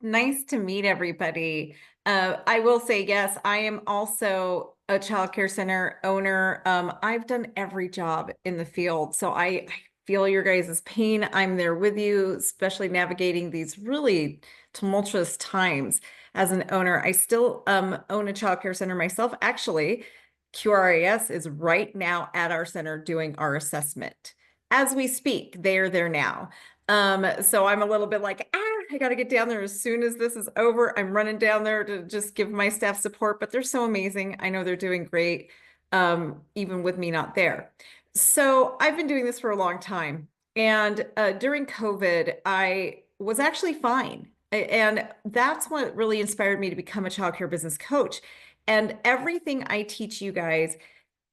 Nice to meet everybody. I will say, yes, I am also a child care center owner. I've done every job in the field, so I feel your guys' pain. I'm there with you, especially navigating these really tumultuous times as an owner. I still own a child care center myself. Actually, QRIS is right now at our center doing our assessment. As we speak, they're there now. So I'm a little bit like, I got to get down there as soon as this is over. I'm running down there to just give my staff support, but they're so amazing. I know they're doing great, even with me not there. So I've been doing this for a long time. And during COVID, I was actually fine. And that's what really inspired me to become a childcare business coach. And everything I teach you guys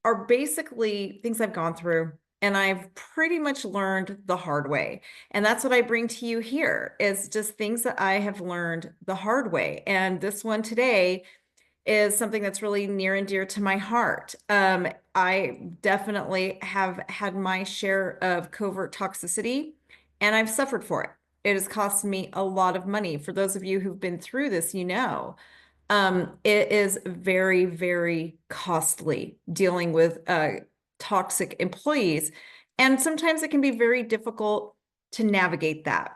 are basically things I've gone through and I've pretty much learned the hard way. And that's what I bring to you here is just things that I have learned the hard way. And this one today is something that's really near and dear to my heart. I definitely have had my share of covert toxicity and I've suffered for it. It has cost me a lot of money. For those of you who've been through this, you know. It is very, very costly dealing with toxic employees. And sometimes it can be very difficult to navigate that.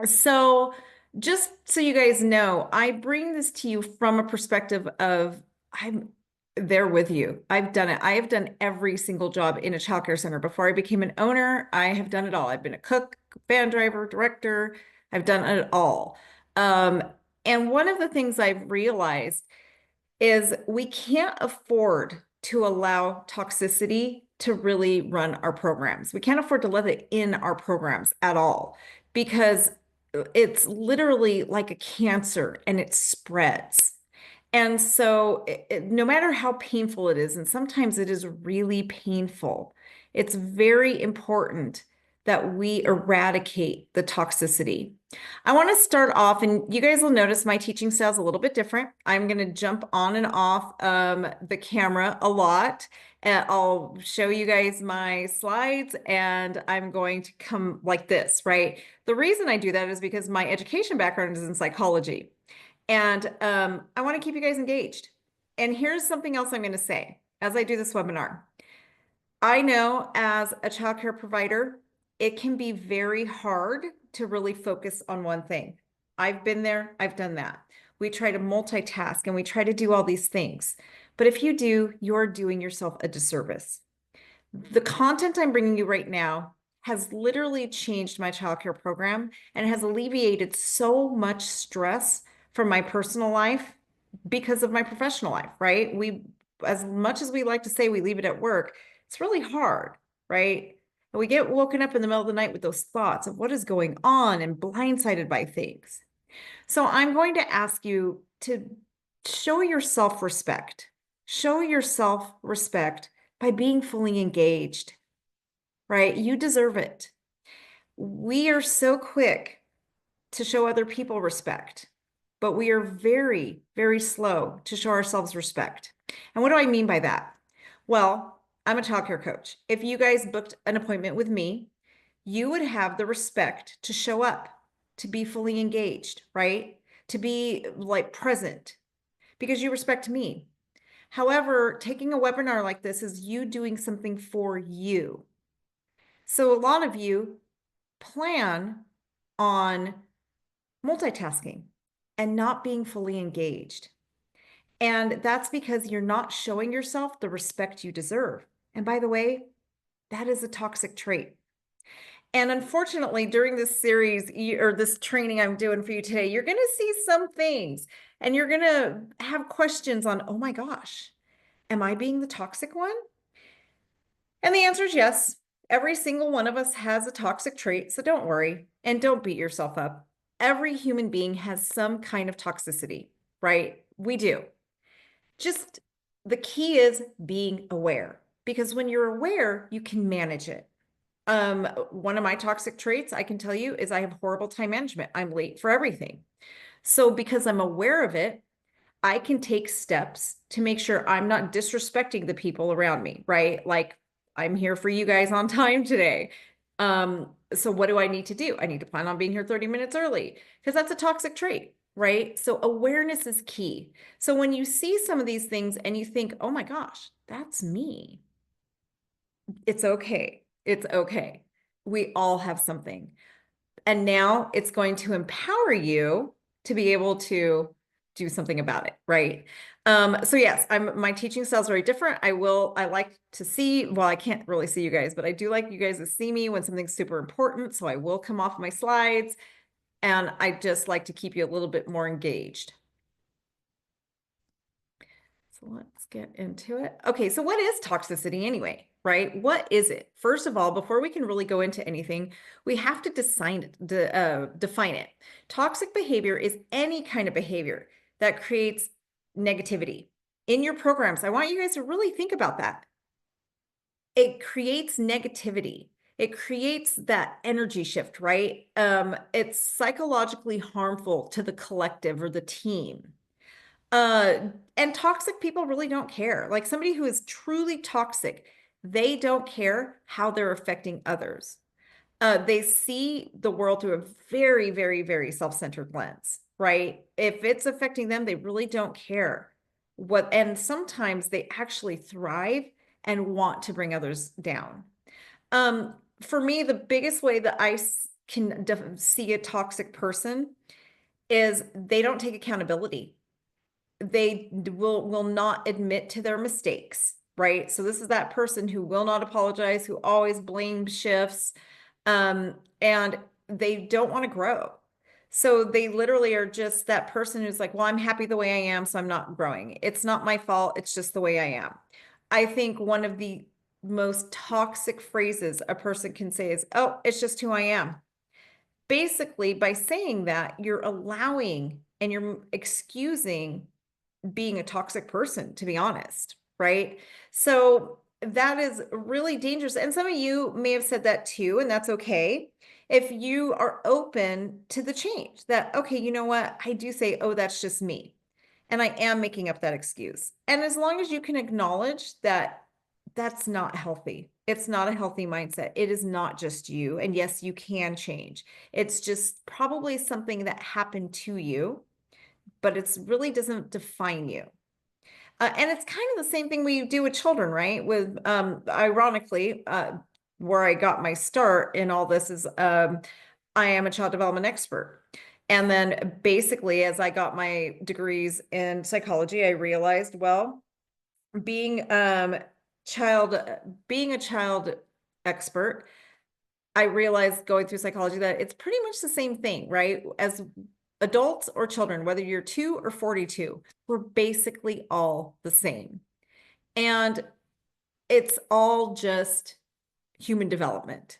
So, just so you guys know, I bring this to you from a perspective of I'm there with you. I've done it. I have done every single job in a childcare center. Before I became an owner, I have done it all. I've been a cook, van driver, director. I've done it all. Um, and one of the things I've realized is we can't afford to allow toxicity to really run our programs. We can't afford to let it in our programs at all because it's literally like a cancer and it spreads. And so, no matter how painful it is, and sometimes it is really painful, it's very important that we eradicate the toxicity. I want to start off, and you guys will notice my teaching style is a little bit different. I'm going to jump on and off the camera a lot. And I'll show you guys my slides, and I'm going to come like this, right? The reason I do that is because my education background is in psychology. And I want to keep you guys engaged. And here's something else I'm going to say as I do this webinar. I know as a childcare provider, it can be very hard to really focus on one thing. I've been there, I've done that. We try to multitask and we try to do all these things. But if you do, you're doing yourself a disservice. The content I'm bringing you right now has literally changed my childcare program and has alleviated so much stress from my personal life because of my professional life, right? As much as we like to say we leave it at work, it's really hard, right? And we get woken up in the middle of the night with those thoughts of what is going on and blindsided by things. So I'm going to ask you to show your self-respect. Show your self-respect by being fully engaged, right? You deserve it. We are so quick to show other people respect, but we are very, very slow to show ourselves respect. And what do I mean by that? Well, I'm a childcare coach. If you guys booked an appointment with me, you would have the respect to show up, to be fully engaged, right? To be like present because you respect me. However, taking a webinar like this is you doing something for you. So a lot of you plan on multitasking and not being fully engaged. And that's because you're not showing yourself the respect you deserve. And by the way, that is a toxic trait. And unfortunately, during this series or this training I'm doing for you today, you're going to see some things and you're going to have questions on, oh my gosh, am I being the toxic one? And the answer is yes. Every single one of us has a toxic trait, so don't worry and don't beat yourself up. Every human being has some kind of toxicity, right? We do. Just the key is being aware because when you're aware, you can manage it. One of my toxic traits, I can tell you, is I have horrible time management. I'm late for everything. So because I'm aware of it, I can take steps to make sure I'm not disrespecting the people around me, right? Like I'm here for you guys on time today. So what do I need to do? I need to plan on being here 30 minutes early because that's a toxic trait, right? So awareness is key. So when you see some of these things and you think, oh my gosh, that's me, it's okay. It's okay. We all have something. And now it's going to empower you to be able to do something about it, right? So yes, my teaching style is very different. I like to see, well, I can't really see you guys, but I do like you guys to see me when something's super important. So I will come off my slides, and I just like to keep you a little bit more engaged. So let's get into it. Okay, so what is toxicity anyway, right? What is it? First of all, before we can really go into anything, we have to define it. Toxic behavior is any kind of behavior that creates negativity. In your programs, I want you guys to really think about that. It creates negativity. It creates that energy shift, right? It's psychologically harmful to the collective or the team. And toxic people really don't care. Like somebody who is truly toxic, they don't care how they're affecting others. They see the world through a very, very, very self-centered lens, right? If it's affecting them, they really don't care and sometimes they actually thrive and want to bring others down. For me, the biggest way that I can see a toxic person is they don't take accountability. They will not admit to their mistakes, right? So this is that person who will not apologize, who always blame shifts, and they don't want to grow. So they literally are just that person who's like, well, I'm happy the way I am, so I'm not growing. It's not my fault. It's just the way I am. I think one of the most toxic phrases a person can say is, oh, it's just who I am. Basically, by saying that, you're allowing and you're excusing being a toxic person, to be honest, right? So that is really dangerous. And some of you may have said that too, and that's okay. If you are open to the change, that, okay, you know what? I do say, oh, that's just me. And I am making up that excuse. And as long as you can acknowledge that that's not healthy, it's not a healthy mindset. It is not just you. And yes, you can change. It's just probably something that happened to you, but it's really doesn't define you. And it's kind of the same thing we do with children, right? With ironically, where I got my start in all this is I am a child development expert. And then basically, as I got my degrees in psychology, I realized, well, being child being a child expert, I realized going through psychology that it's pretty much the same thing, right? As adults or children, whether you're 2 or 42, we're basically all the same. And it's all just human development.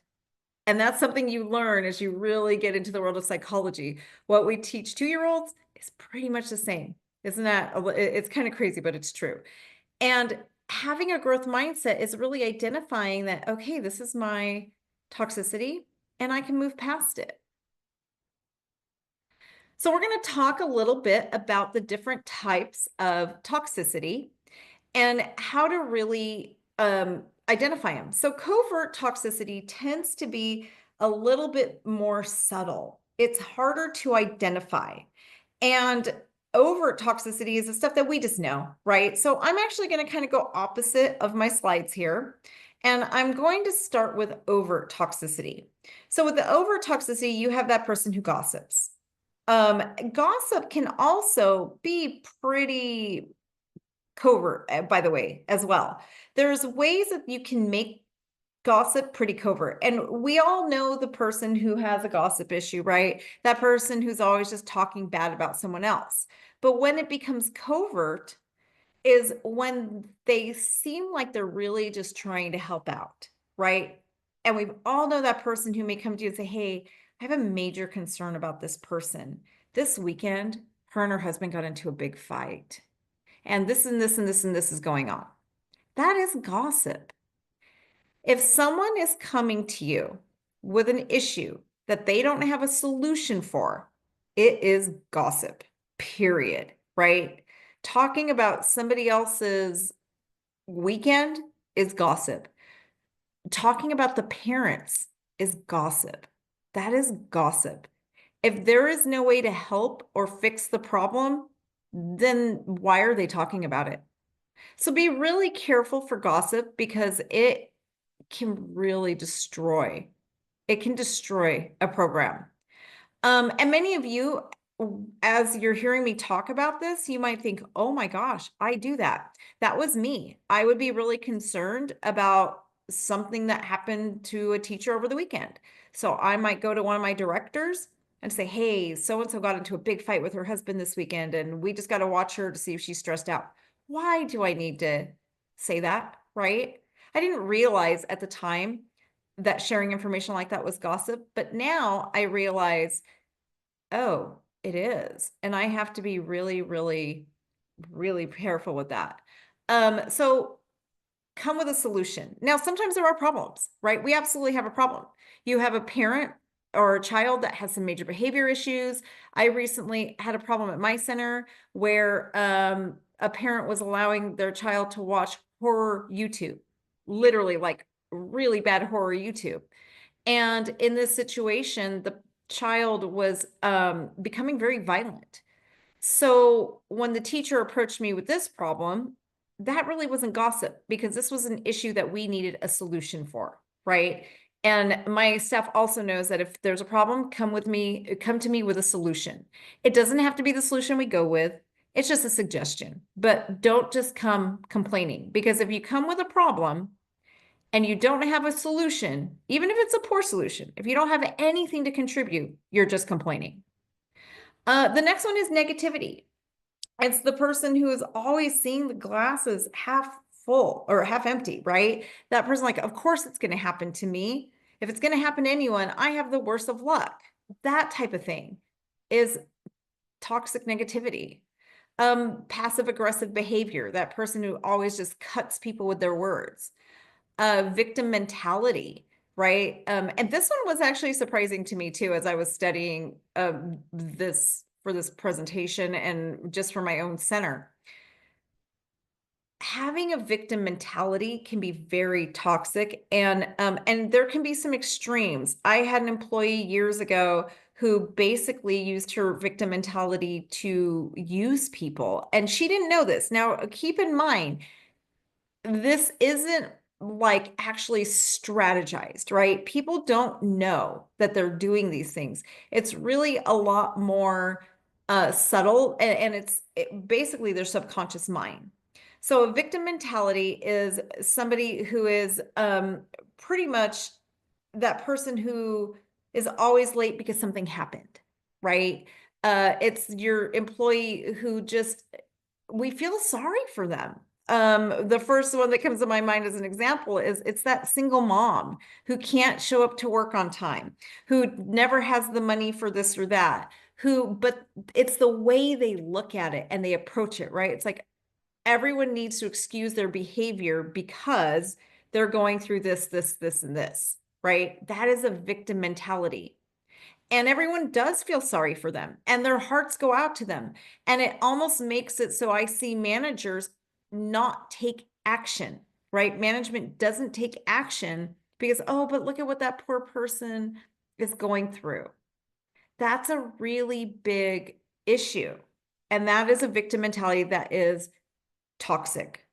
And that's something you learn as you really get into the world of psychology. What we teach 2-year-olds is pretty much the same. Isn't that, it's kind of crazy, but it's true. And having a growth mindset is really identifying that, okay, this is my toxicity and I can move past it. So we're going to talk a little bit about the different types of toxicity and how to really identify them. So covert toxicity tends to be a little bit more subtle. It's harder to identify. And overt toxicity is the stuff that we just know, right? So I'm actually going to kind of go opposite of my slides here. And I'm going to start with overt toxicity. So with the overt toxicity, you have that person who gossips. Gossip can also be pretty covert, by the way, as well. There's ways that you can make gossip pretty covert. And we all know the person who has a gossip issue, right? That person who's always just talking bad about someone else. But when it becomes covert is when they seem like they're really just trying to help out, right? And we all know that person who may come to you and say, hey, I have a major concern about this person. This weekend, her and her husband got into a big fight. And this and this and this and this is going on. That is gossip. If someone is coming to you with an issue that they don't have a solution for, it is gossip, period, right? Talking about somebody else's weekend is gossip. Talking about the parents is gossip. That is gossip. If there is no way to help or fix the problem, then why are they talking about it? So be really careful for gossip because it can really destroy. It can destroy a program. And many of you, as you're hearing me talk about this, you might think, oh my gosh, I do that. That was me. I would be really concerned about something that happened to a teacher over the weekend. So I might go to one of my directors and say, hey, so-and-so got into a big fight with her husband this weekend, and we just got to watch her to see if she's stressed out. Why do I need to say that, right? I didn't realize at the time that sharing information like that was gossip, but now I realize, oh, it is. And I have to be really, really, really careful with that. So come with a solution. Now, sometimes there are problems, right? We absolutely have a problem. You have a parent or a child that has some major behavior issues. I recently had a problem at my center where a parent was allowing their child to watch horror YouTube, literally like really bad horror YouTube. And in this situation, the child was becoming very violent. So when the teacher approached me with this problem, that really wasn't gossip because this was an issue that we needed a solution for, right? And my staff also knows that if there's a problem, come to me with a solution. It doesn't have to be the solution we go with. It's just a suggestion, but don't just come complaining because if you come with a problem and you don't have a solution, even if it's a poor solution, if you don't have anything to contribute, you're just complaining. The next one is negativity. It's the person who is always seeing the glasses half full or half empty, right? That person, like, of course it's going to happen to me. If it's going to happen to anyone, I have the worst of luck. That type of thing is toxic negativity. Passive aggressive behavior, that person who always just cuts people with their words. Victim mentality, right? And this one was actually surprising to me too, as I was studying this for this presentation and just for my own center. Having a victim mentality can be very toxic, and there can be some extremes. I had an employee years ago who basically used her victim mentality to use people, and she didn't know this. Now, keep in mind, this isn't like actually strategized, right? People don't know that they're doing these things. It's really a lot more subtle, and basically their subconscious mind. So a victim mentality is somebody who is pretty much that person who is always late because something happened, right? It's your employee who just, we feel sorry for them. The first one that comes to my mind as an example is it's that single mom who can't show up to work on time, who never has the money for this or that, but it's the way they look at it and they approach it, right? It's like everyone needs to excuse their behavior because they're going through this, and this, right? That is a victim mentality. And everyone does feel sorry for them and their hearts go out to them. And it almost makes it so I see managers not take action, right? Management doesn't take action because, oh, but look at what that poor person is going through. That's a really big issue. And that is a victim mentality that is toxic.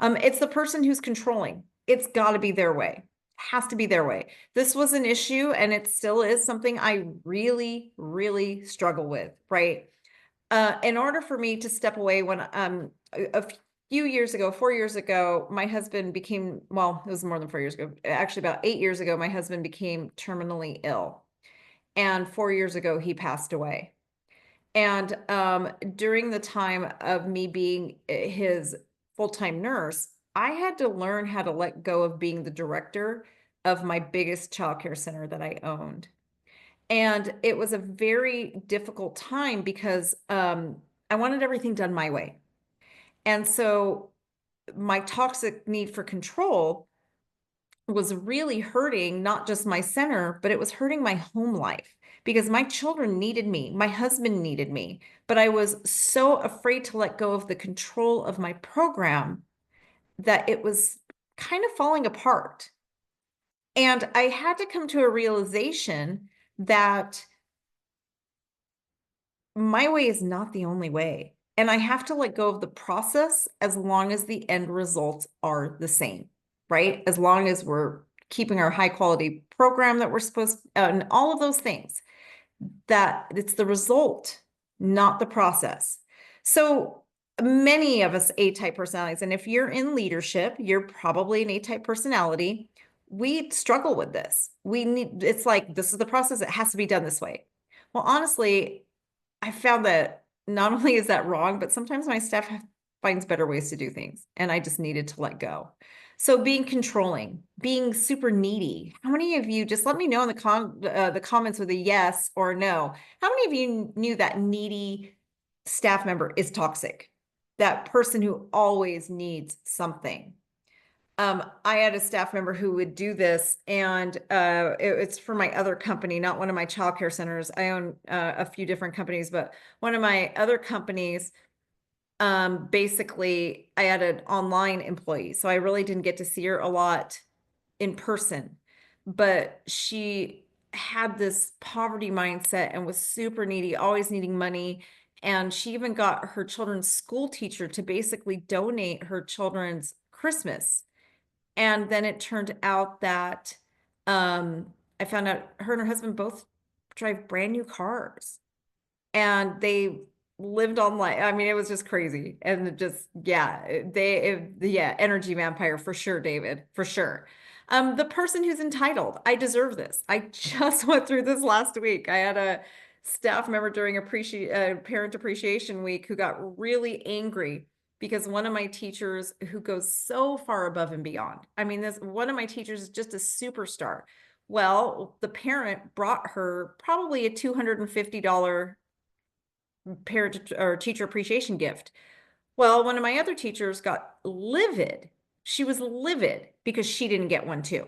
It's the person who's controlling. It's got to be their way. Has to be their way. This was an issue, and it still is something I really, really struggle with, right? In order for me to step away when a few years ago, 4 years ago, my husband became, well, it was more than 4 years ago, actually about 8 years ago, my husband became terminally ill. And 4 years ago, he passed away. And during the time of me being his full-time nurse, I had to learn how to let go of being the director of my biggest childcare center that I owned. And it was a very difficult time because I wanted everything done my way. And so my toxic need for control was really hurting not just my center, but it was hurting my home life because my children needed me, my husband needed me, but I was so afraid to let go of the control of my program that it was kind of falling apart. And I had to come to a realization that my way is not the only way. And I have to let go of the process as long as the end results are the same, right? As long as we're keeping our high quality program that we're supposed and all of those things, that it's the result, not the process. So many of us A-type personalities, and if you're in leadership, you're probably an A-type personality. We struggle with this. It's like, this is the process. It has to be done this way. Well, honestly, I found that not only is that wrong, but sometimes my staff finds better ways to do things, and I just needed to let go. So being controlling, being super needy. How many of you, just let me know in the comments with a yes or no. How many of you knew that needy staff member is toxic? That person who always needs something. I had a staff member who would do this, and it's for my other company, not one of my childcare centers. I own a few different companies, but one of my other companies, basically, I had an online employee, so I really didn't get to see her a lot in person. But she had this poverty mindset and was super needy, always needing money. And she even got her children's school teacher to basically donate her children's Christmas. And then it turned out that I found out her and her husband both drive brand new cars, and they lived on like, I mean, it was just crazy. And it just, yeah, yeah, energy vampire for sure, David, for sure. The person who's entitled, I deserve this. I just went through this last week. I had a staff member during parent appreciation week who got really angry because one of my teachers who goes so far above and beyond. I mean, this one of my teachers is just a superstar. Well, the parent brought her probably a $250 parent or teacher appreciation gift. Well, one of my other teachers got livid. She was livid because she didn't get one too.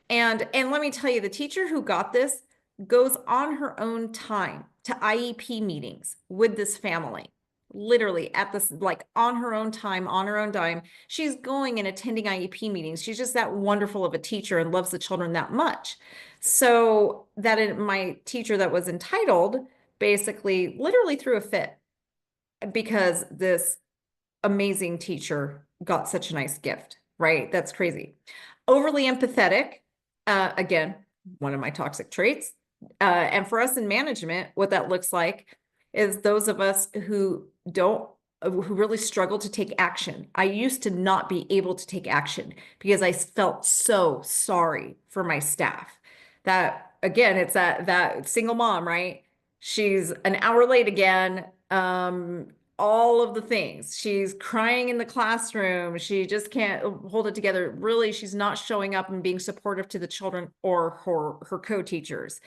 And let me tell you, the teacher who got this goes on her own time to IEP meetings with this family. Literally at this, like on her own time, on her own dime. She's going and attending IEP meetings. She's just that wonderful of a teacher and loves the children that much. So my teacher that was entitled basically literally threw a fit because this amazing teacher got such a nice gift, right? That's crazy. Overly empathetic, again, one of my toxic traits. And for us in management, what that looks like is those of us who really struggle to take action. I used to not be able to take action because I felt so sorry for my staff. That again, it's that single mom, right? She's an hour late again. All of the things. She's crying in the classroom. She just can't hold it together. Really, she's not showing up and being supportive to the children or her co-teachers.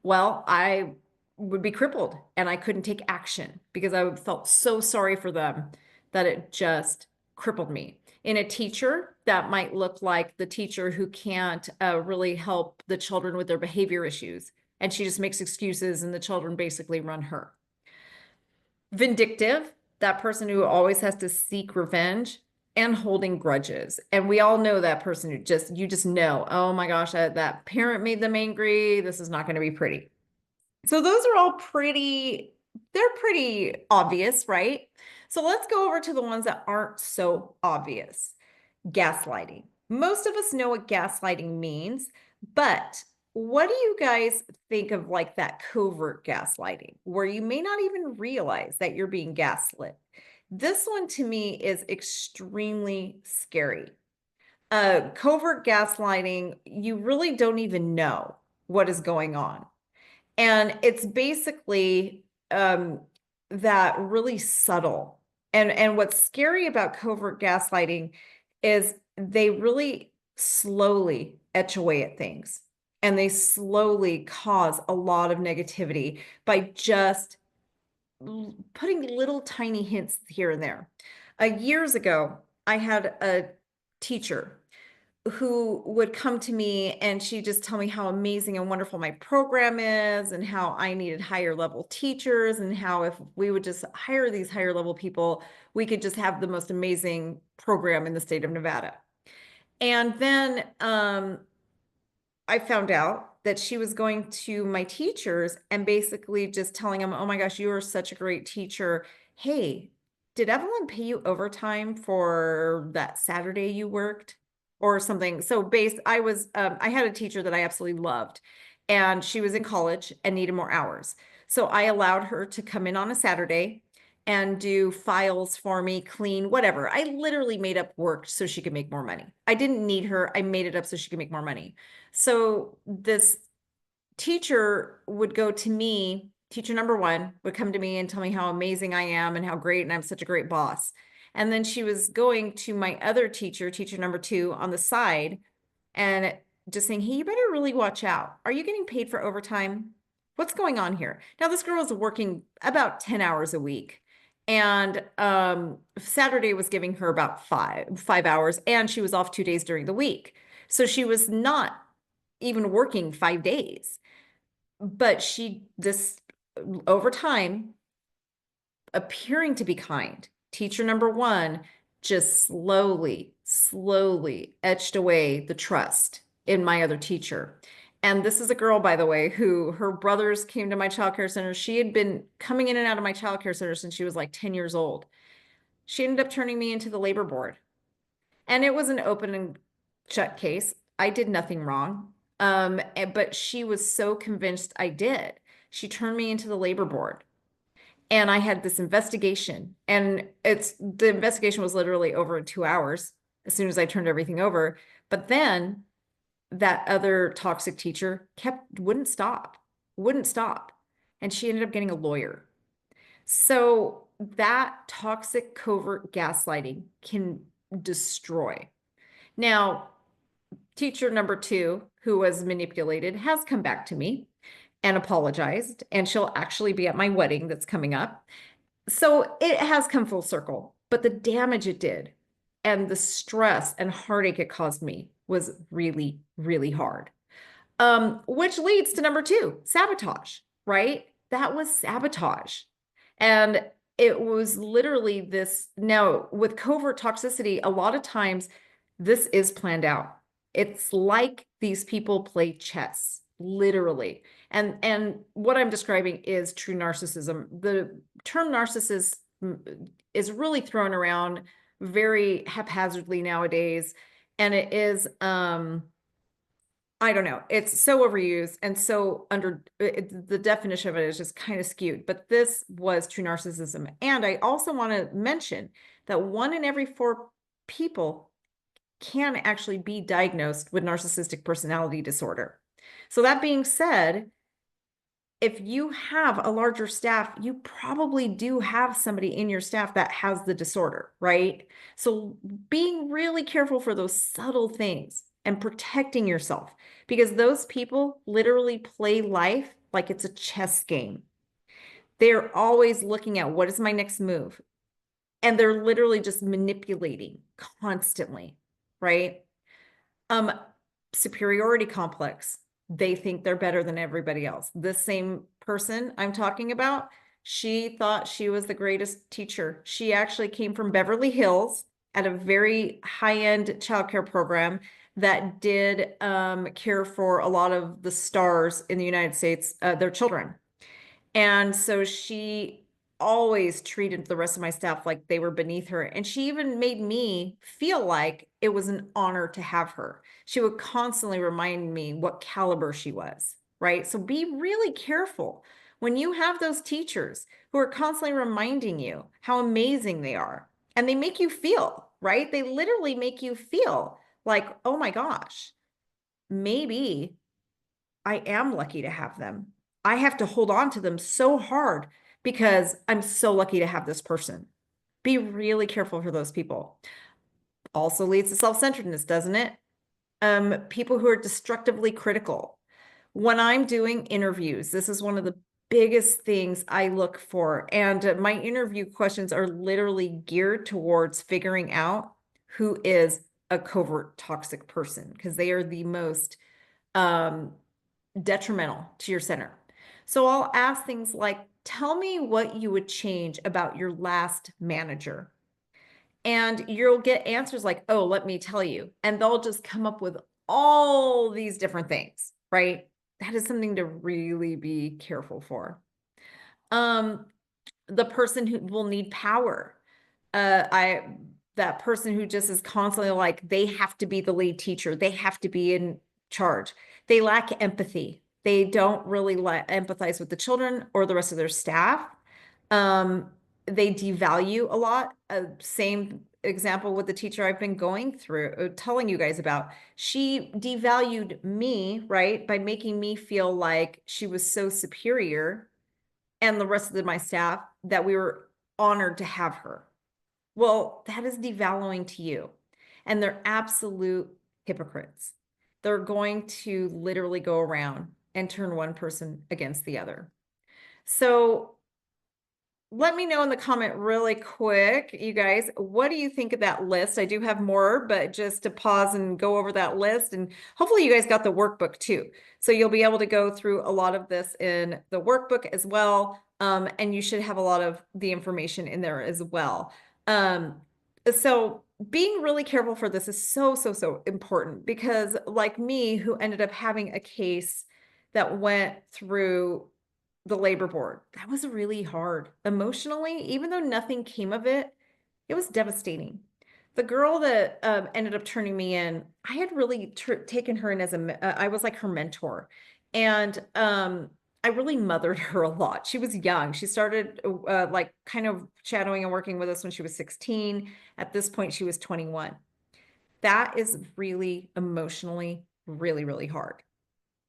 Well, I would be crippled and I couldn't take action because I felt so sorry for them that it just crippled me. In a teacher, that might look like the teacher who can't really help the children with their behavior issues, and she just makes excuses and the children basically run her. Vindictive, that person who always has to seek revenge, and holding grudges. And we all know that person who you just know, oh my gosh, that parent made them angry. This is not going to be pretty. So those are all they're pretty obvious, right? So let's go over to the ones that aren't so obvious. Gaslighting. Most of us know what gaslighting means, but what do you guys think of like that covert gaslighting, where you may not even realize that you're being gaslit? This one to me is extremely scary. Covert gaslighting, you really don't even know what is going on. And it's basically that really subtle. And what's scary about covert gaslighting is they really slowly etch away at things. And they slowly cause a lot of negativity by just putting little tiny hints here and there. Years ago, I had a teacher who would come to me and she'd just tell me how amazing and wonderful my program is and how I needed higher level teachers and how if we would just hire these higher level people, we could just have the most amazing program in the state of Nevada. And then I found out that she was going to my teachers and basically just telling them, oh my gosh, you are such a great teacher. Hey, did Evelyn pay you overtime for that Saturday you worked or something? So I had a teacher that I absolutely loved, and she was in college and needed more hours. So I allowed her to come in on a Saturday and do files for me, clean, whatever. I literally made up work so she could make more money. I didn't need her. I made it up so she could make more money. So this teacher would go to me, teacher number one would come to me and tell me how amazing I am and how great, and I'm such a great boss. And then she was going to my other teacher, teacher number two, on the side and just saying, hey, you better really watch out. Are you getting paid for overtime? What's going on here? Now, this girl is working about 10 hours a week. And Saturday was giving her about five hours, and she was off 2 days during the week. So she was not even working 5 days. But this over time, appearing to be kind, teacher number one just slowly etched away the trust in my other teacher. And this is a girl, by the way, who her brothers came to my childcare center. She had been coming in and out of my childcare center since she was like 10 years old. She ended up turning me into the labor board. And it was an open and shut case. I did nothing wrong. But she was so convinced I did. She turned me into the labor board. And I had this investigation, and the investigation was literally over in 2 hours as soon as I turned everything over. But then that other toxic teacher wouldn't stop. And she ended up getting a lawyer. So that toxic covert gaslighting can destroy. Now, teacher number two, who was manipulated, has come back to me and apologized, and she'll actually be at my wedding that's coming up. So it has come full circle, but the damage it did and the stress and heartache it caused me was really, really hard. Which leads to number two, sabotage, right? That was sabotage. And it was literally this. Now, with covert toxicity, a lot of times this is planned out. It's like these people play chess, literally. And what I'm describing is true narcissism. The term narcissist is really thrown around very haphazardly nowadays. And it is, I don't know, it's so overused and so the definition of it is just kind of skewed, but this was true narcissism. And I also want to mention that 1 in every 4 people can actually be diagnosed with narcissistic personality disorder. So that being said, if you have a larger staff, you probably do have somebody in your staff that has the disorder, right? So being really careful for those subtle things and protecting yourself, because those people literally play life like it's a chess game. They're always looking at what is my next move, and they're literally just manipulating constantly, right? Superiority complex. They think they're better than everybody else. This same person I'm talking about, she thought she was the greatest teacher. She actually came from Beverly Hills at a very high-end childcare program that did care for a lot of the stars in the United States, their children. And so she always treated the rest of my staff like they were beneath her. And she even made me feel like it was an honor to have her. She would constantly remind me what caliber she was, right? So be really careful when you have those teachers who are constantly reminding you how amazing they are. And they make you feel, right? They literally make you feel like, oh my gosh, maybe I am lucky to have them. I have to hold on to them so hard because I'm so lucky to have this person. Be really careful for those people. Also leads to self-centeredness, doesn't it? People who are destructively critical. When I'm doing interviews, this is one of the biggest things I look for. And my interview questions are literally geared towards figuring out who is a covert toxic person, because they are the most detrimental to your center. So I'll ask things like, tell me what you would change about your last manager. And you'll get answers like, oh, let me tell you. And they'll just come up with all these different things, right? That is something to really be careful for. The person who will need power. That person who just is constantly like, they have to be the lead teacher. They have to be in charge. They lack empathy. They don't really empathize with the children or the rest of their staff. They devalue a lot. Same example with the teacher I've been going through, telling you guys about. She devalued me, right, by making me feel like she was so superior and the rest of my staff that we were honored to have her. Well, that is devaluing to you. And they're absolute hypocrites. They're going to literally go around and turn one person against the other. So let me know in the comment really quick, you guys, what do you think of that list? I do have more, but just to pause and go over that list, and hopefully you guys got the workbook too. So you'll be able to go through a lot of this in the workbook as well. And you should have a lot of the information in there as well. So being really careful for this is so, so, so important, because like me, who ended up having a case that went through the labor board, that was really hard emotionally. Even though nothing came of it, it was devastating. The girl that ended up turning me in, I had really taken her in as I was like her mentor. And I really mothered her a lot. She was young. She started like kind of shadowing and working with us when she was 16. At this point, she was 21. That is really emotionally really, really hard.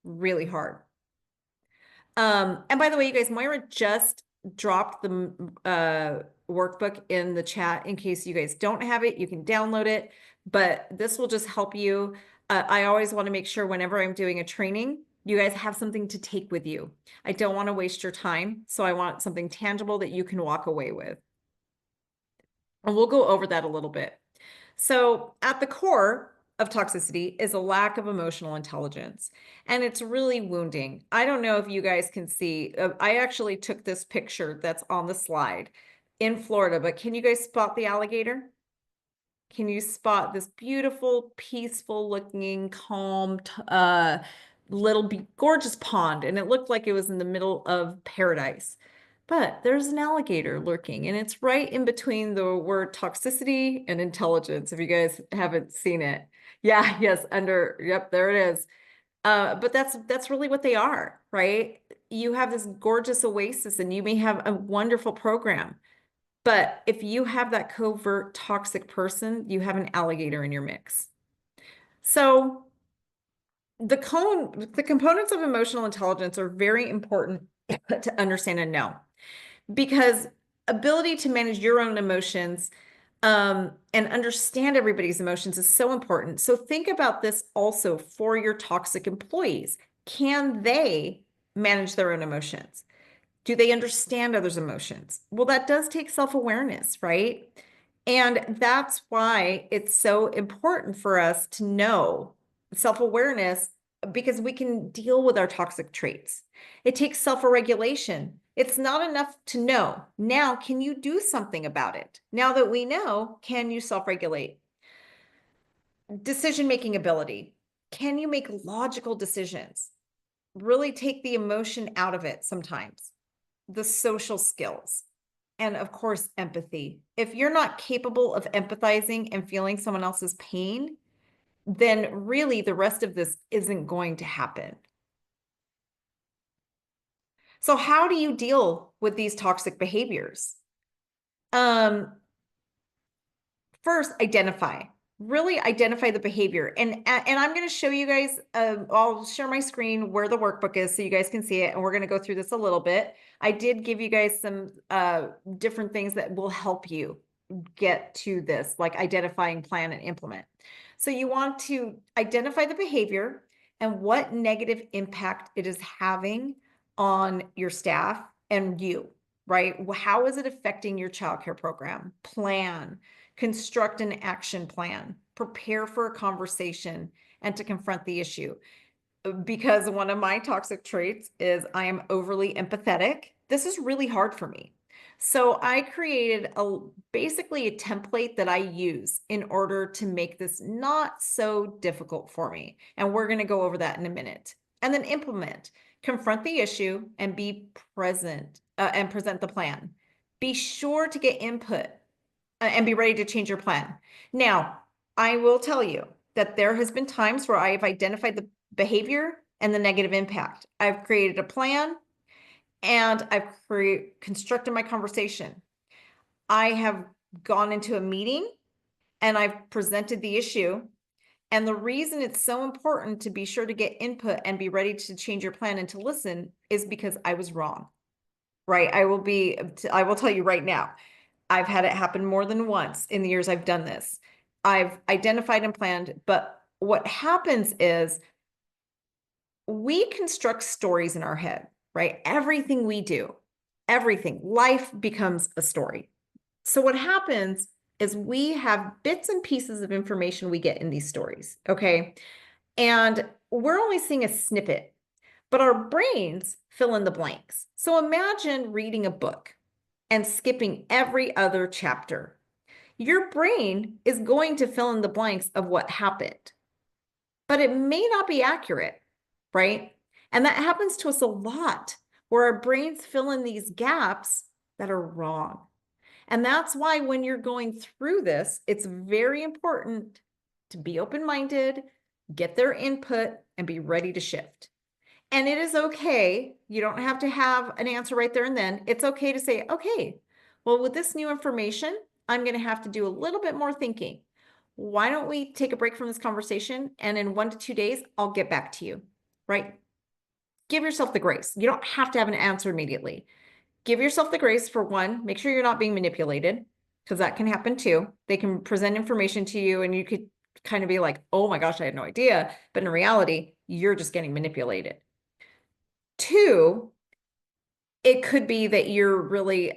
Really hard. And by the way, you guys, Moira just dropped the workbook in the chat. In case you guys don't have it, you can download it, but this will just help you. I always want to make sure whenever I'm doing a training, you guys have something to take with you. I don't want to waste your time, so I want something tangible that you can walk away with. And we'll go over that a little bit. So at the core of toxicity is a lack of emotional intelligence, and it's really wounding. I don't know if you guys can see, I actually took this picture that's on the slide in Florida, but can you guys spot the alligator? Can you spot this beautiful, peaceful looking, calm, little gorgeous pond? And it looked like it was in the middle of paradise. But there's an alligator lurking, and it's right in between the word toxicity and intelligence, if you guys haven't seen it. Yeah, yes, yep, there it is. But that's really what they are, right? You have this gorgeous oasis and you may have a wonderful program. But if you have that covert toxic person, you have an alligator in your mix. So the components of emotional intelligence are very important to understand and know, because ability to manage your own emotions and understand everybody's emotions is so important. So think about this also for your toxic employees. Can they manage their own emotions? Do they understand others' emotions? Well, that does take self-awareness, right? And that's why it's so important for us to know self-awareness, because we can deal with our toxic traits. It takes self-regulation. It's not enough to know. Now, can you do something about it? Now that we know, can you self-regulate? Decision-making ability. Can you make logical decisions? Really take the emotion out of it sometimes. The social skills, and of course, empathy. If you're not capable of empathizing and feeling someone else's pain, then really the rest of this isn't going to happen. So how do you deal with these toxic behaviors? First, really identify the behavior. And I'm going to show you guys, I'll share my screen where the workbook is so you guys can see it. And we're going to go through this a little bit. I did give you guys some different things that will help you get to this, like identifying, plan, and implement. So you want to identify the behavior and what negative impact it is having on your staff and you, right? How is it affecting your childcare program? Plan, construct an action plan, prepare for a conversation, and to confront the issue. Because one of my toxic traits is I am overly empathetic. This is really hard for me. So I created basically a template that I use in order to make this not so difficult for me. And we're going to go over that in a minute. And then implement, confront the issue and be present and present the plan. Be sure to get input and be ready to change your plan. Now, I will tell you that there has been times where I have identified the behavior and the negative impact. I've created a plan and I've constructed my conversation. I have gone into a meeting and I've presented the issue. And the reason it's so important to be sure to get input and be ready to change your plan and to listen is because I was wrong, right? I will tell you right now, I've had it happen more than once in the years I've done this. I've identified and planned, but what happens is we construct stories in our head, right? Everything we do, everything, life becomes a story. So what happens is we have bits and pieces of information we get in these stories, okay? And we're only seeing a snippet, but our brains fill in the blanks. So imagine reading a book and skipping every other chapter. Your brain is going to fill in the blanks of what happened, but it may not be accurate, right? And that happens to us a lot, where our brains fill in these gaps that are wrong. And that's why when you're going through this, it's very important to be open-minded, get their input, and be ready to shift. And it is okay. You don't have to have an answer right there and then. It's okay to say, okay, well, with this new information, I'm going to have to do a little bit more thinking. Why don't we take a break from this conversation? And in 1 to 2 days, I'll get back to you, right? Give yourself the grace. You don't have to have an answer immediately. Give yourself the grace for one, make sure you're not being manipulated, because that can happen too. They can present information to you and you could kind of be like, oh my gosh, I had no idea. But in reality, you're just getting manipulated. Two, it could be that you're really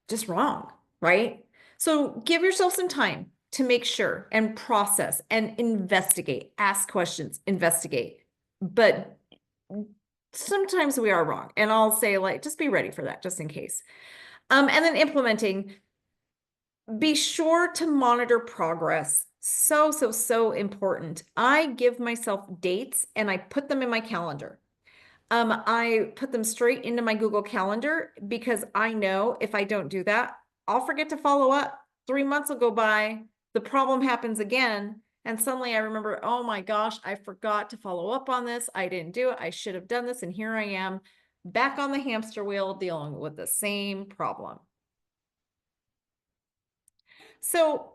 just wrong, right? So give yourself some time to make sure and process and investigate, ask questions, investigate. But sometimes we are wrong. And I'll say, like, just be ready for that, just in case. And then implementing, be sure to monitor progress. So important. I give myself dates and I put them in my calendar. I put them straight into my Google Calendar because I know if I don't do that, I'll forget to follow up. 3 months will go by, the problem happens again, and suddenly I remember, oh my gosh, I forgot to follow up on this. I didn't do it. I should have done this. And here I am back on the hamster wheel dealing with the same problem. So,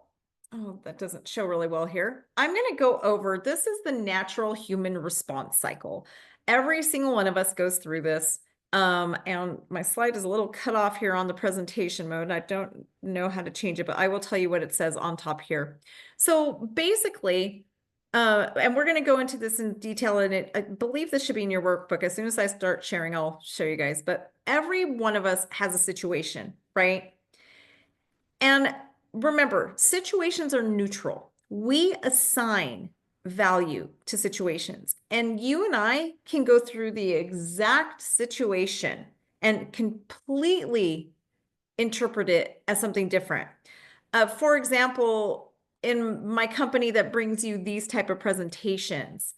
oh, that doesn't show really well here. I'm going to go over, this is the natural human response cycle. Every single one of us goes through this. And my slide is a little cut off here on the presentation mode. I don't know how to change it, but I will tell you what it says on top here. So basically, and we're going to go into this in detail in it. I believe this should be in your workbook. As soon as I start sharing, I'll show you guys, but every one of us has a situation, right? And remember, situations are neutral. We assign value to situations, and you and I can go through the exact situation and completely interpret it as something different. For example, in my company that brings you these type of presentations,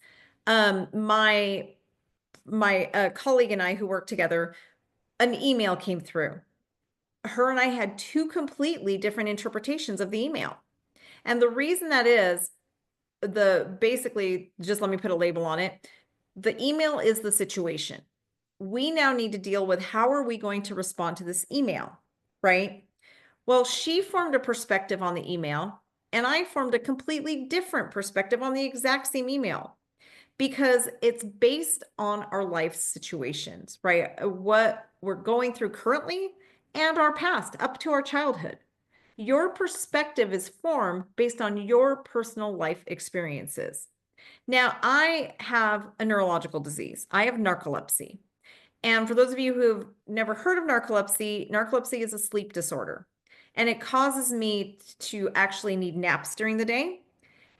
my colleague and I who work together, an email came through. Her and I had two completely different interpretations of the email. And the reason that is, basically, just let me put a label on it. The email is the situation. We now need to deal with how are we going to respond to this email, right? Well, she formed a perspective on the email, and I formed a completely different perspective on the exact same email, because it's based on our life situations, right? What we're going through currently and our past up to our childhood. Your perspective is formed based on your personal life experiences. Now, I have a neurological disease. I have narcolepsy. And for those of you who have never heard of narcolepsy, narcolepsy is a sleep disorder. And it causes me to actually need naps during the day.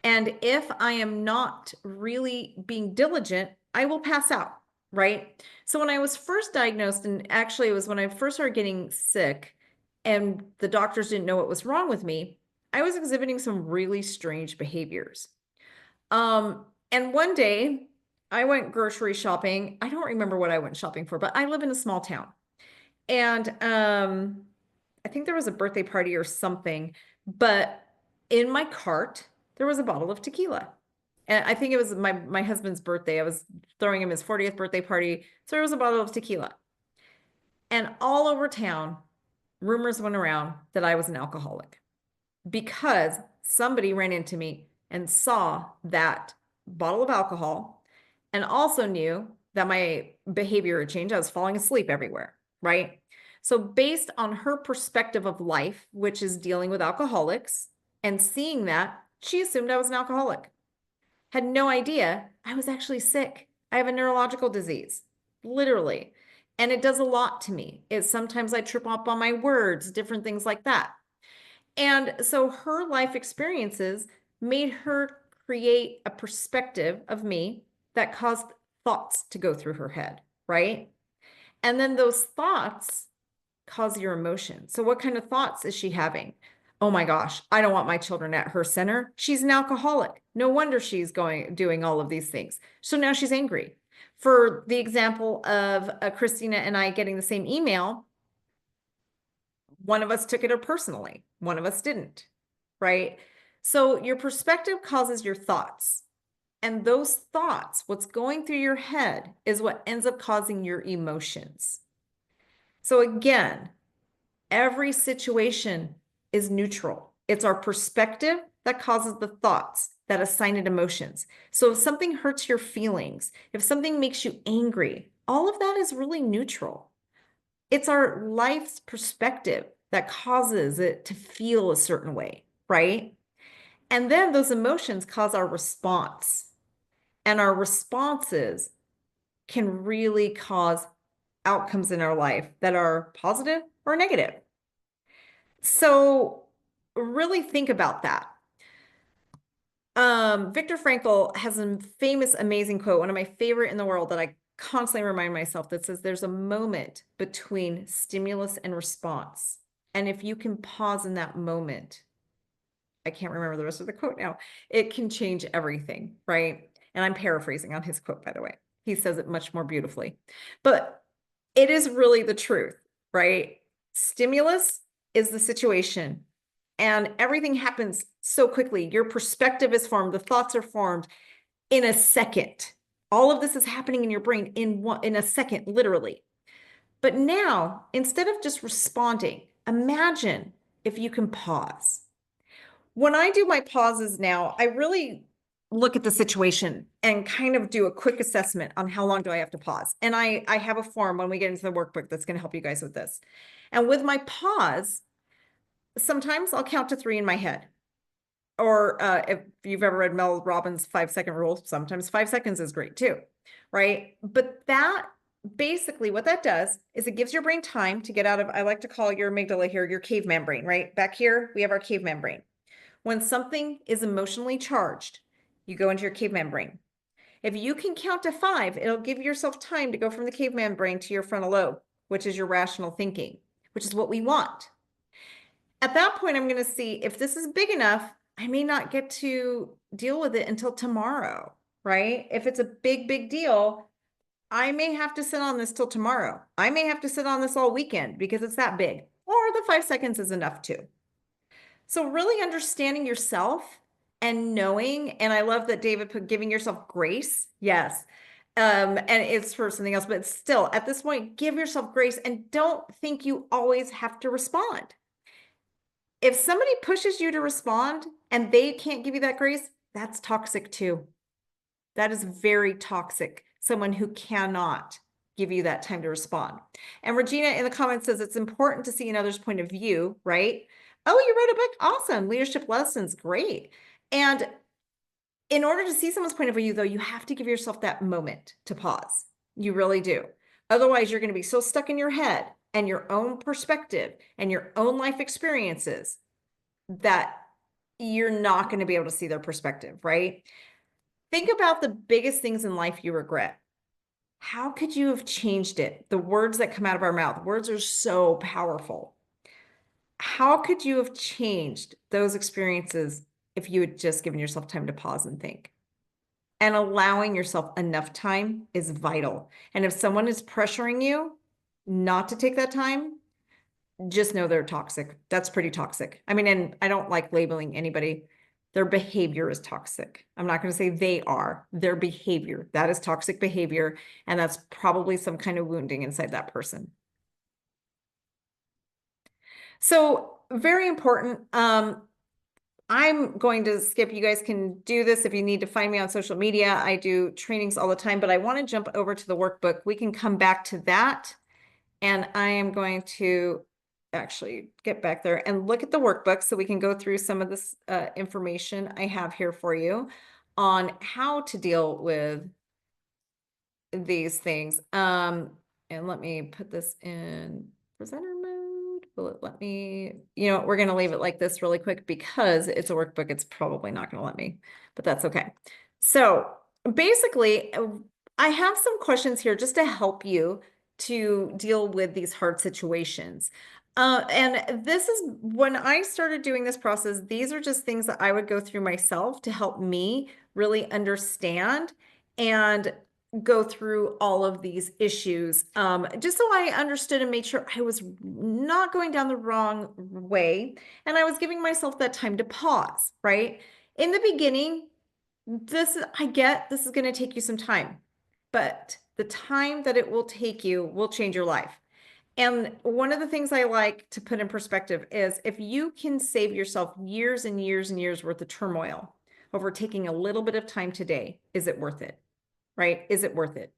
And if I am not really being diligent, I will pass out, right? So when I was first diagnosed, and actually it was when I first started getting sick and the doctors didn't know what was wrong with me, I was exhibiting some really strange behaviors. And one day I went grocery shopping. I don't remember what I went shopping for, but I live in a small town. And I think there was a birthday party or something, but in my cart, there was a bottle of tequila. And I think it was my husband's birthday. I was throwing him his 40th birthday party. So there was a bottle of tequila. And all over town, rumors went around that I was an alcoholic because somebody ran into me and saw that bottle of alcohol and also knew that my behavior had changed. I was falling asleep everywhere, right? So, based on her perspective of life, which is dealing with alcoholics and seeing that, she assumed I was an alcoholic. Had no idea I was actually sick. I have a neurological disease, literally. And it does a lot to me. It's sometimes I trip up on my words, different things like that. And so her life experiences made her create a perspective of me that caused thoughts to go through her head, right? And then those thoughts cause your emotion. So what kind of thoughts is she having? Oh my gosh, I don't want my children at her center. She's an alcoholic. No wonder she's doing all of these things. So now she's angry. For the example of Christina and I getting the same email, one of us took it personally, one of us didn't, right? So your perspective causes your thoughts. And those thoughts, what's going through your head, is what ends up causing your emotions. So again, every situation is neutral. It's our perspective that causes the thoughts that assign it emotions. So if something hurts your feelings, if something makes you angry, all of that is really neutral. It's our life's perspective that causes it to feel a certain way, right? And then those emotions cause our response. And our responses can really cause outcomes in our life that are positive or negative. So really think about that. Viktor Frankl has a famous, amazing quote, one of my favorite in the world that I constantly remind myself, that says there's a moment between stimulus and response. And if you can pause in that moment, I can't remember the rest of the quote now, it can change everything, right? And I'm paraphrasing on his quote, by the way. He says it much more beautifully. But it is really the truth, right? Stimulus is the situation, and everything happens so quickly. Your perspective is formed, the thoughts are formed in a second. All of this is happening in your brain in a second, literally. But now, instead of just responding, imagine if you can pause. When I do my pauses now, I really look at the situation and kind of do a quick assessment on how long do I have to pause. And I have a form when we get into the workbook that's going to help you guys with this. And with my pause, sometimes I'll count to 3 in my head. Or if you've ever read Mel Robbins' 5-second rule, sometimes 5 seconds is great too, right? But that basically what that does is it gives your brain time to get out of, I like to call your amygdala here, your caveman brain, right? Back here, we have our caveman brain. When something is emotionally charged, you go into your caveman brain. If you can count to 5, it'll give yourself time to go from the caveman brain to your frontal lobe, which is your rational thinking, which is what we want. At that point, I'm going to see if this is big enough, I may not get to deal with it until tomorrow, right? If it's a big, big deal, I may have to sit on this till tomorrow. I may have to sit on this all weekend because it's that big, or the 5 seconds is enough too. So really understanding yourself and knowing, and I love that David put giving yourself grace. Yes. And it's for something else, but still at this point, give yourself grace and don't think you always have to respond. If somebody pushes you to respond and they can't give you that grace, that's toxic too. That is very toxic. Someone who cannot give you that time to respond. And Regina in the comments says it's important to see another's point of view, right? Oh, you wrote a book. Awesome. Leadership lessons. Great. And in order to see someone's point of view, though, you have to give yourself that moment to pause. You really do. Otherwise, you're going to be so stuck in your head and your own perspective and your own life experiences that you're not going to be able to see their perspective, right? Think about the biggest things in life you regret. how could you have changed it? The words that come out of our mouth, words are so powerful. How could you have changed those experiences if you had just given yourself time to pause and think? And allowing yourself enough time is vital. And if someone is pressuring you not to take that time, just know they're toxic. That's pretty toxic. I mean, and I don't like labeling anybody. Their behavior is toxic. I'm not going to say they are, their behavior. That is toxic behavior. And that's probably some kind of wounding inside that person. So, very important. I'm going to skip. You guys can do this if you need to find me on social media. I do trainings all the time, but I want to jump over to the workbook. We can come back to that. And I am going to actually get back there and look at the workbook so we can go through some of this information I have here for you on how to deal with these things. And let me put this in presenter mode. Will it let me, we're going to leave it like this really quick because it's a workbook. It's probably not going to let me, but that's okay. So basically, I have some questions here just to help you to deal with these hard situations. And this is when I started doing this process, these are just things that I would go through myself to help me really understand and go through all of these issues, just so I understood and made sure I was not going down the wrong way. And I was giving myself that time to pause, right? In the beginning, I get this is going to take you some time, but the time that it will take you will change your life. And one of the things I like to put in perspective is if you can save yourself years and years and years worth of turmoil over taking a little bit of time today, is it worth it? Right? Is it worth it?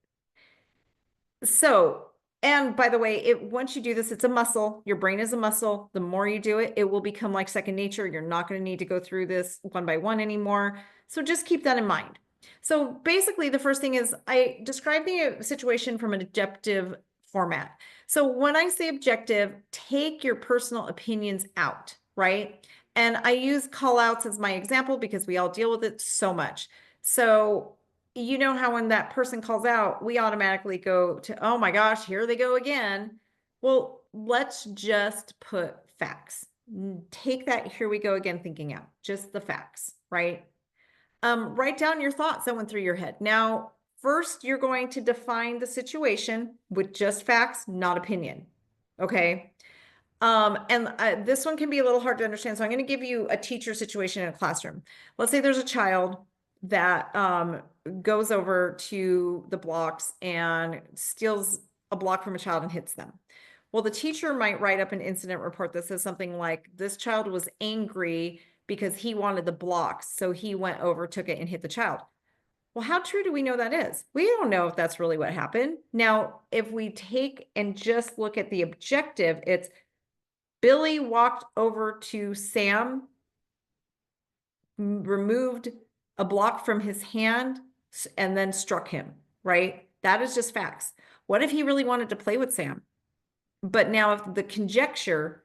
So, and by the way, once you do this, it's a muscle. Your brain is a muscle. The more you do it, it will become like second nature. You're not going to need to go through this one by one anymore. So just keep that in mind. So basically, the first thing is I describe the situation from an objective format. So when I say objective, take your personal opinions out, right? And I use call outs as my example because we all deal with it so much. So you know how when that person calls out, we automatically go to, oh my gosh, here they go again. Well, let's just put facts. Take that here we go again thinking out, just the facts, right? Write down your thoughts that went through your head. Now, first, you're going to define the situation with just facts, not opinion. Okay. And this one can be a little hard to understand. So I'm going to give you a teacher situation in a classroom. Let's say there's a child that goes over to the blocks and steals a block from a child and hits them. Well, the teacher might write up an incident report that says something like, this child was angry because he wanted the blocks. So he went over, took it, and hit the child. Well, how true do we know that is? We don't know if that's really what happened. Now, if we take and just look at the objective, it's Billy walked over to Sam, removed a block from his hand, and then struck him, right? That is just facts. What if he really wanted to play with Sam? But now if the conjecture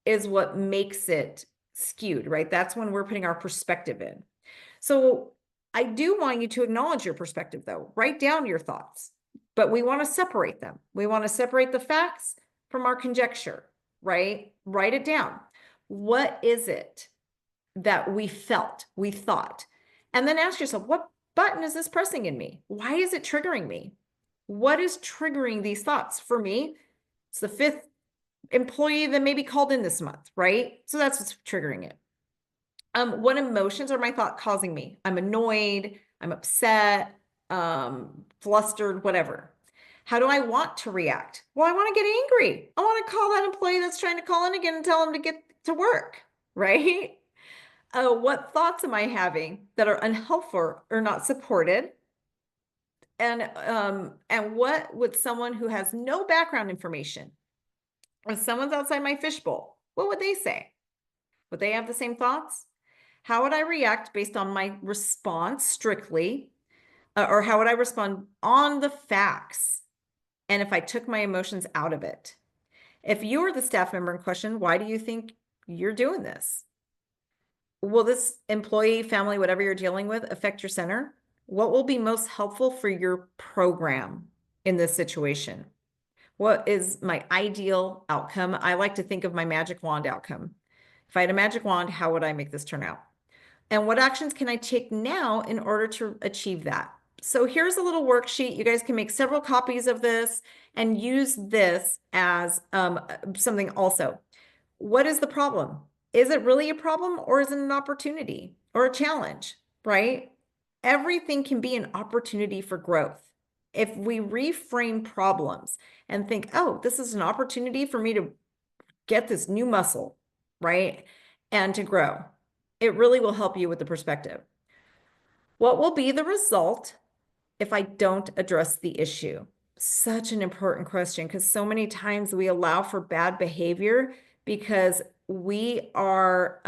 is what makes it skewed, right? That's when we're putting our perspective in. So I do want you to acknowledge your perspective though. Write down your thoughts, but we want to separate them. We want to separate the facts from our conjecture, right? Write it down. What is it that we felt, we thought? And then ask yourself, what button is this pressing in me? Why is it triggering me? What is triggering these thoughts? For me, it's the fifth employee that maybe called in this month, right? So that's what's triggering it. What emotions are my thought causing me? I'm annoyed, I'm upset, flustered, whatever. How do I want to react? Well, I want to get angry. I want to call that employee that's trying to call in again and tell them to get to work, right? What thoughts am I having that are unhelpful or not supported? And what would someone who has no background information, if someone's outside my fishbowl, what would they say? Would they have the same thoughts? How would I react based on my response strictly? Or how would I respond on the facts? And if I took my emotions out of it? If you were the staff member in question, why do you think you're doing this? Will this employee, family, whatever you're dealing with, affect your center? What will be most helpful for your program in this situation? What is my ideal outcome? I like to think of my magic wand outcome. If I had a magic wand, how would I make this turn out? And what actions can I take now in order to achieve that? So here's a little worksheet. You guys can make several copies of this and use this as something also. What is the problem? Is it really a problem or is it an opportunity or a challenge, right? Everything can be an opportunity for growth. If we reframe problems and think, oh, this is an opportunity for me to get this new muscle, right? And to grow, it really will help you with the perspective. What will be the result if I don't address the issue? Such an important question because so many times we allow for bad behavior because we are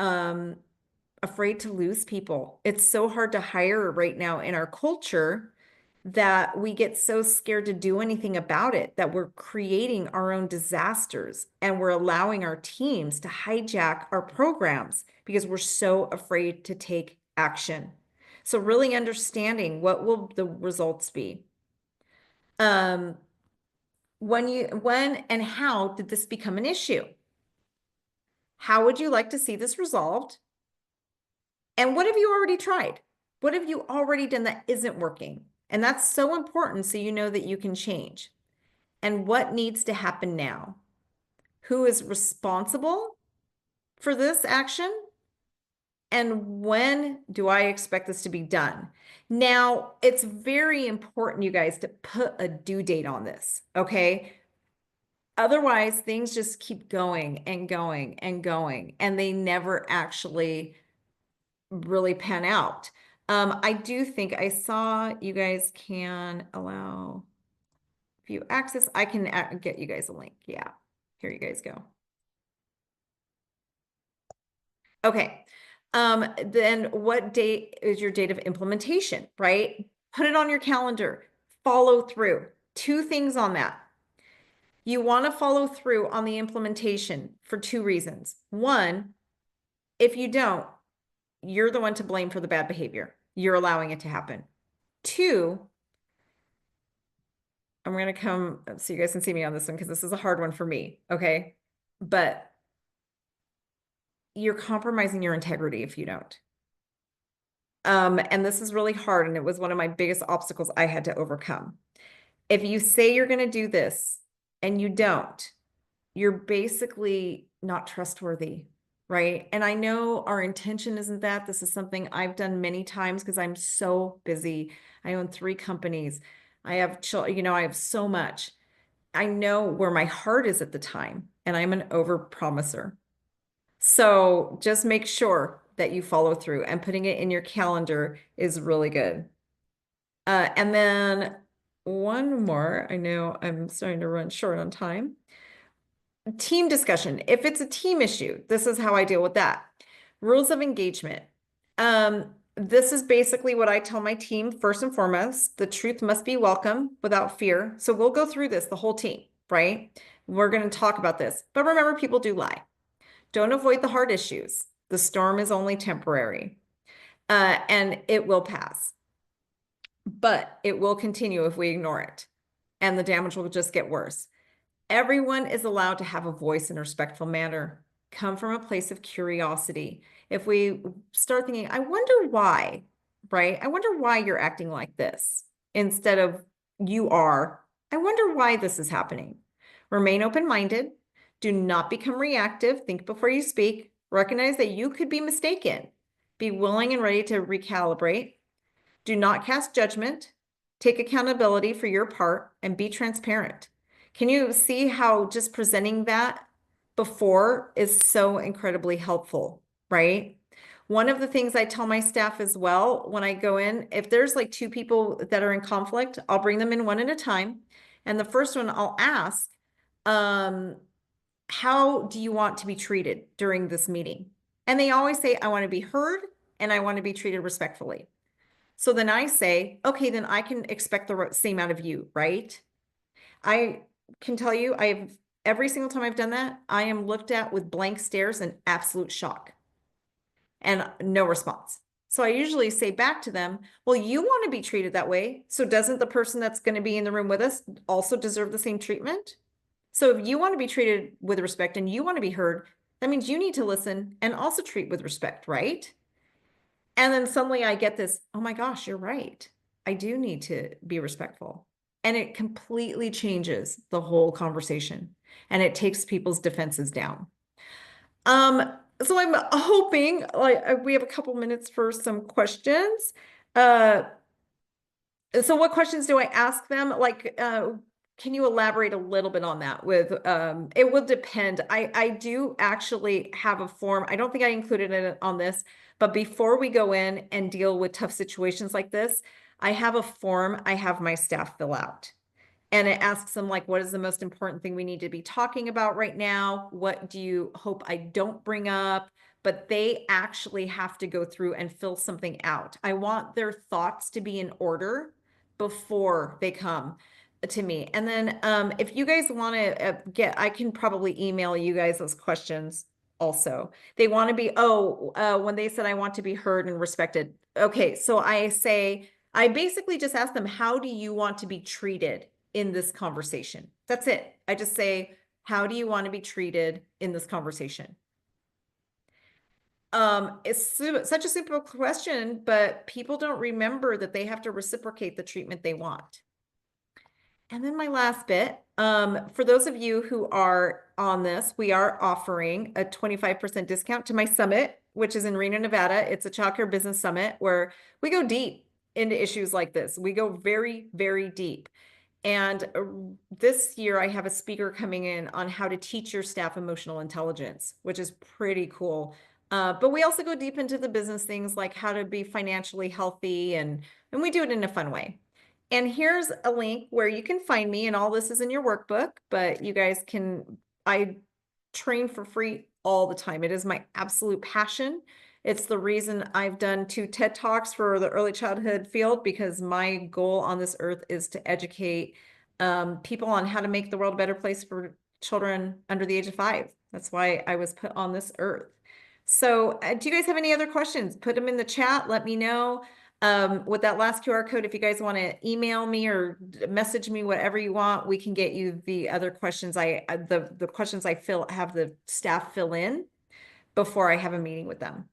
afraid to lose people. It's so hard to hire right now in our culture that we get so scared to do anything about it that we're creating our own disasters and we're allowing our teams to hijack our programs because we're so afraid to take action. So really understanding what will the results be. Um, when and how did this become an issue? How would you like to see this resolved? And what have you already tried? What have you already done that isn't working? And that's so important so you know that you can change. And what needs to happen now? Who is responsible for this action? And when do I expect this to be done? Now, it's very important, you guys, to put a due date on this, okay? Otherwise, things just keep going and going and going, and they never actually really pan out. I do think I saw you guys can allow view access. I can get you guys a link. Yeah, here you guys go. Okay. Then what date is your date of implementation, right? Put it on your calendar. Follow through. Two things on that. You want to follow through on the implementation for two reasons. One, if you don't, you're the one to blame for the bad behavior. You're allowing it to happen. Two, I'm going to come so you guys can see me on this one because this is a hard one for me. Okay. But you're compromising your integrity if you don't. And this is really hard. And it was one of my biggest obstacles I had to overcome. If you say you're going to do this and you don't, you're basically not trustworthy, right? And I know our intention isn't that. This is something I've done many times because I'm so busy. I own 3 companies. I have children, I have so much. I know where my heart is at the time, and I'm an over promiser. So just make sure that you follow through, and putting it in your calendar is really good. And then one more, I know I'm starting to run short on time. Team discussion. If it's a team issue, this is how I deal with that. Rules of engagement. This is basically what I tell my team first and foremost. The truth must be welcome without fear. So we'll go through this, the whole team, right? We're going to talk about this. But remember, people do lie. Don't avoid the hard issues. The storm is only temporary, and it will pass. But it will continue if we ignore it, and the damage will just get worse. Everyone is allowed to have a voice in a respectful manner. Come from a place of curiosity. If we start thinking, I wonder why, right? I wonder why you're acting like this instead of you are. I wonder why this is happening. Remain open-minded. Do not become reactive. Think before you speak. Recognize that you could be mistaken. Be willing and ready to recalibrate. Do not cast judgment. Take accountability for your part and be transparent. Can you see how just presenting that before is so incredibly helpful, right? One of the things I tell my staff as well when I go in, if there's like 2 people that are in conflict, I'll bring them in one at a time. And the first one I'll ask, how do you want to be treated during this meeting? And they always say, I want to be heard and I want to be treated respectfully. So then I say, okay, then I can expect the same out of you, right? I can tell you, every single time I've done that, I am looked at with blank stares and absolute shock and no response. So I usually say back to them, well, you want to be treated that way. So doesn't the person that's going to be in the room with us also deserve the same treatment? So if you want to be treated with respect and you want to be heard, that means you need to listen and also treat with respect, right? And then suddenly I get this, oh my gosh, you're right. I do need to be respectful. And it completely changes the whole conversation and it takes people's defenses down. So I'm hoping like we have a couple minutes for some questions. Uh, so what questions do I ask them? Like, can you elaborate a little bit on that with, it will depend. I do actually have a form. I don't think I included it on this, but before we go in and deal with tough situations like this, I have a form I have my staff fill out. And it asks them like, what is the most important thing we need to be talking about right now? What do you hope I don't bring up? But they actually have to go through and fill something out. I want their thoughts to be in order before they come to me. And then if you guys want to I can probably email you guys those questions also. They want to be, when they said I want to be heard and respected. Okay, so I basically just ask them, how do you want to be treated in this conversation? That's it. I just say, how do you want to be treated in this conversation? It's such a simple question, but people don't remember that they have to reciprocate the treatment they want. And then my last bit, for those of you who are on this, we are offering a 25% discount to my summit, which is in Reno, Nevada. It's a childcare business summit where we go deep into issues like this. We go very, very deep. And this year I have a speaker coming in on how to teach your staff emotional intelligence, which is pretty cool. But we also go deep into the business things like how to be financially healthy and we do it in a fun way. And here's a link where you can find me, and all this is in your workbook, but you guys can, I train for free all the time. It is my absolute passion. It's the reason I've done 2 TED Talks for the early childhood field, because my goal on this earth is to educate people on how to make the world a better place for children under the age of 5. That's why I was put on this earth. So do you guys have any other questions? Put them in the chat. Let me know. With that last QR code, if you guys want to email me or message me, whatever you want, we can get you the other questions. The questions I have the staff fill in before I have a meeting with them.